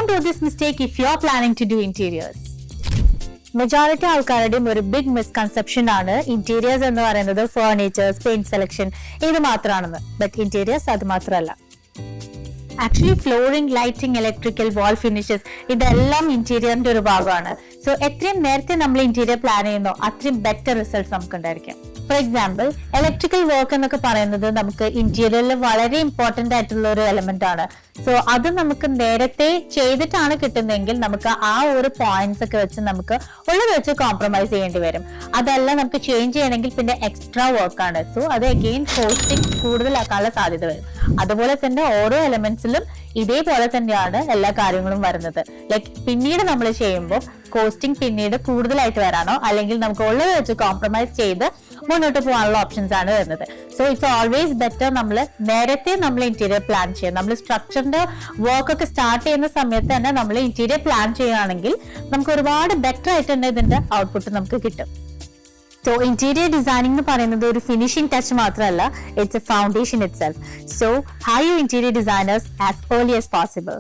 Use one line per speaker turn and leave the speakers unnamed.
do this mistake if you're planning to do interiors. Majority ആൾക്കാരുടെയും ഒരു big misconception ആണ് interiors എന്ന് പറയുന്നത് ഫർണിച്ചേഴ്സ്, പെയിന്റ് സെലക്ഷൻ ഇത് മാത്രമാണെന്ന്. ബട്ട് ഇന്റീരിയേഴ്സ് അത് മാത്രമല്ല. ആക്ച്വലി ഫ്ലോറിംഗ്, ലൈറ്റിംഗ്, ഇലക്ട്രിക്കൽ, വാൾ ഫിനിഷസ് ഇതെല്ലാം ഇന്റീരിയറിന്റെ ഒരു ഭാഗമാണ്. സോ എത്രയും നേരത്തെ നമ്മൾ ഇന്റീരിയർ പ്ലാൻ ചെയ്യുന്നോ അത്രയും ബെറ്റർ റിസൾട്ട് നമുക്ക് ഉണ്ടായിരിക്കും. ഫോർ എക്സാമ്പിൾ, ഇലക്ട്രിക്കൽ വർക്ക് എന്നൊക്കെ പറയുന്നത് നമുക്ക് ഇന്റീരിയറിൽ വളരെ ഇമ്പോർട്ടന്റ് ആയിട്ടുള്ള ഒരു എലമെന്റ് ആണ്. സോ അത് നമുക്ക് നേരത്തെ ചെയ്തിട്ടാണ് കിട്ടുന്നതെങ്കിൽ നമുക്ക് ആ ഒരു പോയിന്റ്സ് ഒക്കെ വെച്ച് നമുക്ക് ഉള്ളത് വെച്ച് കോംപ്രമൈസ് ചെയ്യേണ്ടി വരും. അതല്ല നമുക്ക് ചേഞ്ച് ചെയ്യണമെങ്കിൽ പിന്നെ എക്സ്ട്രാ വർക്കാണ്. സോ അത് അഗെയിൻ കോസ്റ്റിംഗ് കൂടുതലാക്കാനുള്ള സാധ്യത വരും. അതുപോലെ തന്നെ ഓരോ എലമെന്റ്സിലും ഇതേപോലെ തന്നെയാണ് എല്ലാ കാര്യങ്ങളും വരുന്നത്. ലൈക്ക് പിന്നീട് നമ്മൾ ചെയ്യുമ്പോൾ കോസ്റ്റിംഗ് പിന്നീട് കൂടുതലായിട്ട് വരാനോ അല്ലെങ്കിൽ നമുക്ക് ഉള്ളത് വെച്ച് കോംപ്രമൈസ് ചെയ്ത് മുന്നോട്ട് പോകാനുള്ള ഓപ്ഷൻസ് ആണ് വരുന്നത്. സോ ഇറ്റ്സ് ഓൾവേസ് ബെറ്റർ നേരത്തെ നമ്മൾ ഇന്റീരിയർ പ്ലാൻ ചെയ്യാം. നമ്മൾ സ്ട്രക്ചറിന്റെ വർക്ക് ഒക്കെ സ്റ്റാർട്ട് ചെയ്യുന്ന സമയത്ത് തന്നെ നമ്മൾ ഇന്റീരിയർ പ്ലാൻ ചെയ്യുകയാണെങ്കിൽ നമുക്ക് ഒരുപാട് ബെറ്റർ ആയിട്ട് തന്നെ ഇതിന്റെ ഔട്ട്പുട്ട് നമുക്ക് കിട്ടും. സോ ഇന്റീരിയർ ഡിസൈനിങ് എന്ന് പറയുന്നത് ഒരു ഫിനിഷിംഗ് ടച്ച് മാത്രമല്ല, it's a foundation itself. So hi you interior designers as early as possible.